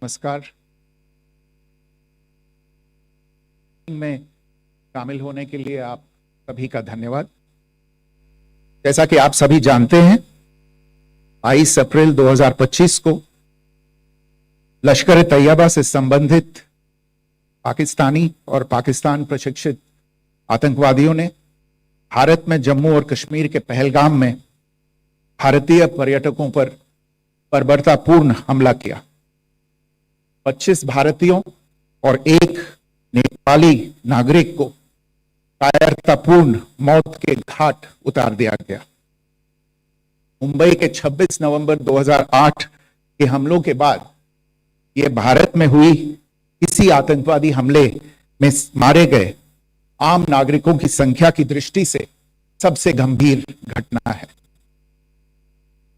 नमस्कार। में शामिल होने के लिए आप सभी का धन्यवाद। जैसा कि आप सभी जानते हैं, 22 अप्रैल 2025 को लश्कर ए तैयबा से संबंधित पाकिस्तानी और पाकिस्तान प्रशिक्षित आतंकवादियों ने भारत में जम्मू और कश्मीर के पहलगाम में भारतीय पर्यटकों पर बर्बरतापूर्ण हमला किया। 25 भारतीयों और एक नेपाली नागरिक को कायरतापूर्ण मौत के घाट उतार दिया गया। मुंबई के 26 नवंबर 2008 के हमलों के बाद यह भारत में हुई किसी आतंकवादी हमले में मारे गए आम नागरिकों की संख्या की दृष्टि से सबसे गंभीर घटना है।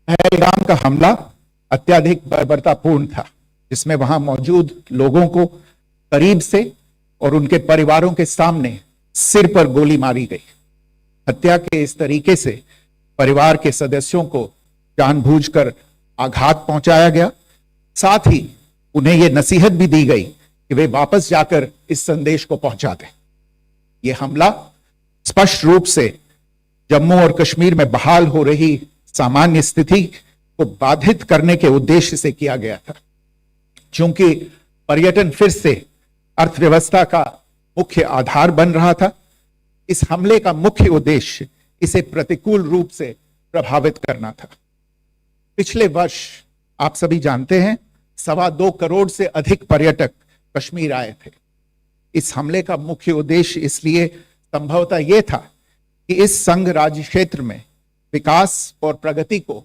पहलगाम का हमला अत्यधिक बर्बरतापूर्ण था, जिसमें वहां मौजूद लोगों को करीब से और उनके परिवारों के सामने सिर पर गोली मारी गई। हत्या के इस तरीके से परिवार के सदस्यों को जानबूझकर आघात पहुंचाया गया। साथ ही उन्हें यह नसीहत भी दी गई कि वे वापस जाकर इस संदेश को पहुंचा दें। यह हमला स्पष्ट रूप से जम्मू और कश्मीर में बहाल हो रही सामान्य स्थिति को बाधित करने के उद्देश्य से किया गया था। चूंकि पर्यटन फिर से अर्थव्यवस्था का मुख्य आधार बन रहा था, इस हमले का मुख्य उद्देश्य इसे प्रतिकूल रूप से प्रभावित करना था। पिछले वर्ष आप सभी जानते हैं 2.25 करोड़ से अधिक पर्यटक कश्मीर आए थे। इस हमले का मुख्य उद्देश्य इसलिए संभवतः यह था कि इस संघ राज्य क्षेत्र में विकास और प्रगति को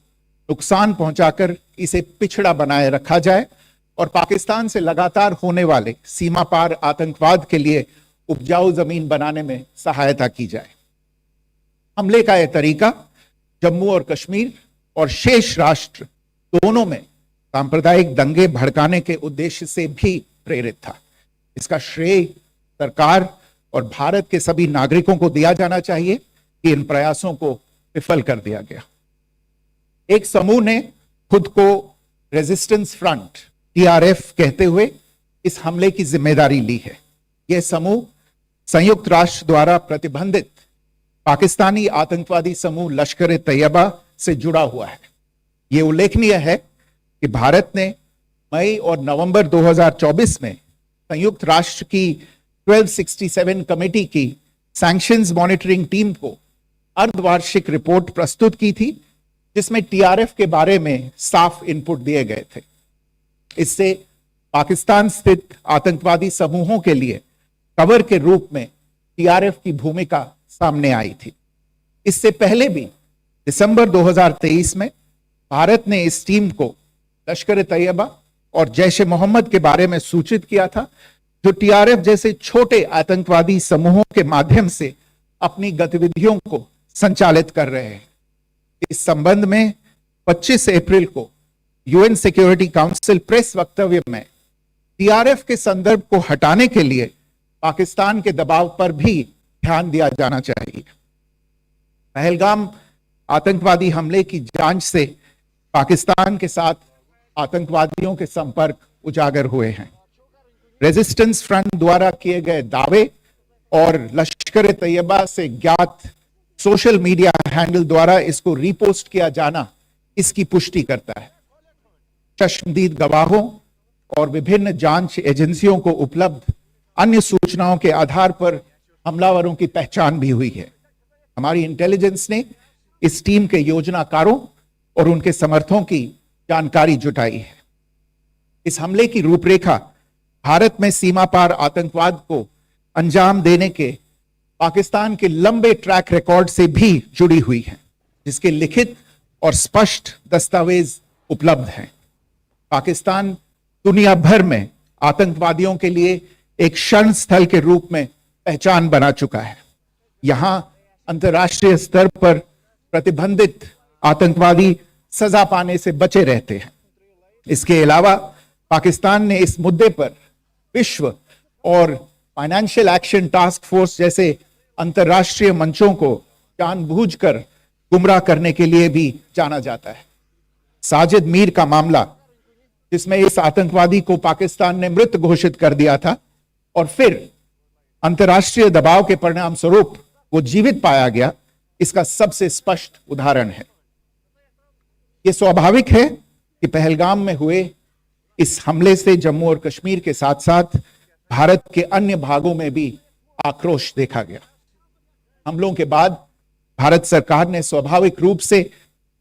नुकसान पहुंचाकर इसे पिछड़ा बनाए रखा जाए और पाकिस्तान से लगातार होने वाले सीमा पार आतंकवाद के लिए उपजाऊ जमीन बनाने में सहायता की जाए। हमले का यह तरीका जम्मू और कश्मीर और शेष राष्ट्र दोनों में सांप्रदायिक दंगे भड़काने के उद्देश्य से भी प्रेरित था। इसका श्रेय सरकार और भारत के सभी नागरिकों को दिया जाना चाहिए कि इन प्रयासों को विफल कर दिया गया। एक समूह ने खुद को रेजिस्टेंस फ्रंट टीआरएफ कहते हुए इस हमले की जिम्मेदारी ली है। यह समूह संयुक्त राष्ट्र द्वारा प्रतिबंधित पाकिस्तानी आतंकवादी समूह लश्कर ए तैयबा से जुड़ा हुआ है। यह उल्लेखनीय है कि भारत ने मई और नवंबर 2024 में संयुक्त राष्ट्र की 1267 कमेटी की सैंक्शंस मॉनिटरिंग टीम को अर्धवार्षिक रिपोर्ट प्रस्तुत की थी, जिसमें टीआरएफ के बारे में साफ इनपुट दिए गए थे। इससे पाकिस्तान स्थित आतंकवादी समूहों के लिए कवर के रूप में टीआरएफ की भूमिका सामने आई थी। इससे पहले भी दिसंबर 2023 में भारत ने इस टीम को लश्कर ए तैयबा और जैश ए मोहम्मद के बारे में सूचित किया था, जो टीआरएफ जैसे छोटे आतंकवादी समूहों के माध्यम से अपनी गतिविधियों को संचालित कर रहे हैं। इस संबंध में 25 अप्रैल को यूएन सिक्योरिटी काउंसिल प्रेस वक्तव्य में टीआरएफ के संदर्भ को हटाने के लिए पाकिस्तान के दबाव पर भी ध्यान दिया जाना चाहिए। पहलगाम आतंकवादी हमले की जांच से पाकिस्तान के साथ आतंकवादियों के संपर्क उजागर हुए हैं। रेजिस्टेंस फ्रंट द्वारा किए गए दावे और लश्कर ए तैयबा से ज्ञात सोशल मीडिया हैंडल द्वारा इसको रीपोस्ट किया जाना इसकी पुष्टि करता है। चश्मदीद गवाहों और विभिन्न जांच एजेंसियों को उपलब्ध अन्य सूचनाओं के आधार पर हमलावरों की पहचान भी हुई है। हमारी इंटेलिजेंस ने इस टीम के योजनाकारों और उनके समर्थकों की जानकारी जुटाई है। इस हमले की रूपरेखा भारत में सीमा पार आतंकवाद को अंजाम देने के पाकिस्तान के लंबे ट्रैक रिकॉर्ड से भी जुड़ी हुई है, जिसके लिखित और स्पष्ट दस्तावेज उपलब्ध हैं। पाकिस्तान दुनिया भर में आतंकवादियों के लिए एक शरण स्थल के रूप में पहचान बना चुका है। यहां अंतर्राष्ट्रीय स्तर पर प्रतिबंधित आतंकवादी सजा पाने से बचे रहते हैं। इसके अलावा पाकिस्तान ने इस मुद्दे पर विश्व और फाइनेंशियल एक्शन टास्क फोर्स जैसे अंतर्राष्ट्रीय मंचों को जानबूझकर गुमराह करने के लिए भी जाना जाता है। साजिद मीर का मामला जिसमें इस आतंकवादी को पाकिस्तान ने मृत घोषित कर दिया था और फिर अंतर्राष्ट्रीय दबाव के परिणाम स्वरूप वो जीवित पाया गया, इसका सबसे स्पष्ट उदाहरण है। यह स्वाभाविक है कि पहलगाम में हुए इस हमले से जम्मू और कश्मीर के साथ साथ भारत के अन्य भागों में भी आक्रोश देखा गया। हमलों के बाद भारत सरकार ने स्वाभाविक रूप से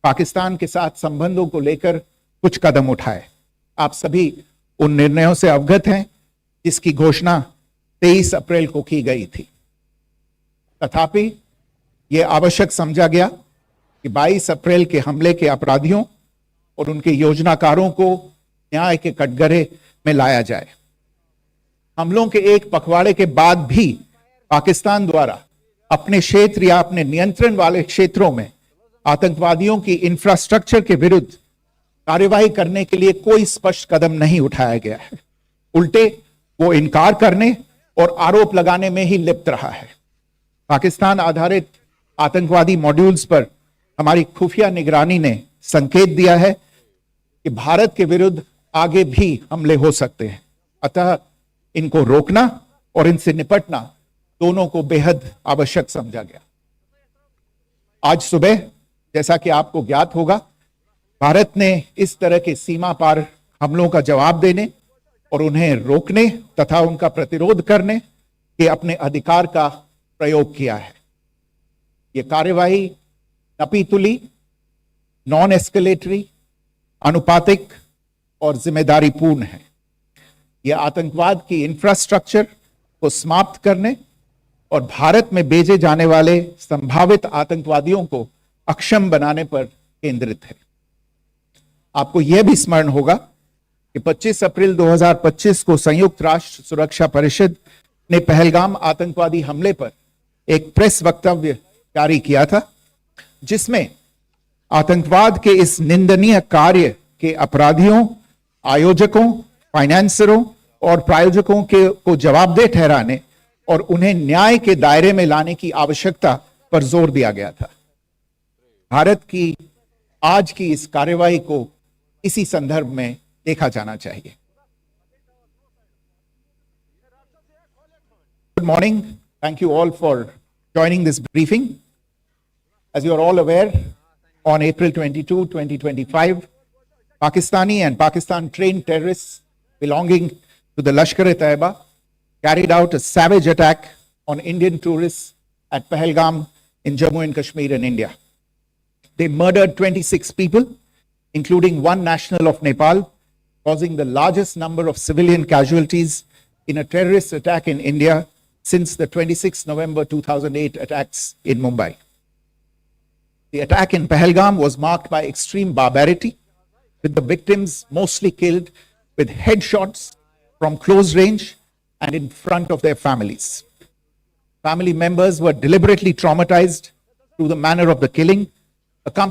पाकिस्तान के साथ संबंधों को लेकर कुछ कदम उठाए। आप सभी उन निर्णयों से अवगत हैं जिसकी घोषणा 23 अप्रैल को की गई थी। तथापि यह आवश्यक समझा गया कि 22 अप्रैल के हमले के अपराधियों और उनके योजनाकारों को न्याय के कटघरे में लाया जाए। हमलों के एक पखवाड़े के बाद भी पाकिस्तान द्वारा अपने क्षेत्र या अपने नियंत्रण वाले क्षेत्रों में आतंकवादियों की इंफ्रास्ट्रक्चर के विरुद्ध कार्यवाही करने के लिए कोई स्पष्ट कदम नहीं उठाया गया है। उल्टे वो इनकार करने और आरोप लगाने में ही लिप्त रहा है। पाकिस्तान आधारित आतंकवादी मॉड्यूल्स पर हमारी खुफिया निगरानी ने संकेत दिया है कि भारत के विरुद्ध आगे भी हमले हो सकते हैं। अतः इनको रोकना और इनसे निपटना दोनों को बेहद आवश्यक समझा गया। आज सुबह, जैसा कि आपको ज्ञात होगा, भारत ने इस तरह के सीमा पार हमलों का जवाब देने और उन्हें रोकने तथा उनका प्रतिरोध करने के अपने अधिकार का प्रयोग किया है। यह कार्यवाही नपीतुली, नॉन एस्केलेटरी, अनुपातिक और जिम्मेदारीपूर्ण है। यह आतंकवाद की इंफ्रास्ट्रक्चर को समाप्त करने और भारत में भेजे जाने वाले संभावित आतंकवादियों को अक्षम बनाने पर केंद्रित है। आपको यह भी स्मरण होगा कि 25 अप्रैल 2025 को संयुक्त राष्ट्र सुरक्षा परिषद ने पहलगाम आतंकवादी हमले पर एक प्रेस वक्तव्य जारी किया था, जिसमें आतंकवाद के इस निंदनीय कार्य के अपराधियों, आयोजकों, फाइनेंसरों और प्रायोजकों को जवाबदेह ठहराने और उन्हें न्याय के दायरे में लाने की आवश्यकता पर जोर दिया गया था। भारत की आज की इस कार्यवाही को इसी संदर्भ में देखा जाना चाहिए। Good morning. Thank you all for joining this briefing. As you are all aware, on April 22, 2025, Pakistani and Pakistan-trained terrorists belonging to the Lashkar-e-Taiba carried out a savage attack on Indian tourists at Pahalgam in Jammu and Kashmir in India. They murdered 26 people, including one national of Nepal, causing the largest number of civilian casualties in a terrorist attack in India since the 26 November 2008 attacks in Mumbai. The attack in Pahalgam was marked by extreme barbarity, with the victims mostly killed with headshots from close range and in front of their families. Family members were deliberately traumatized through the manner of the killing, accompanied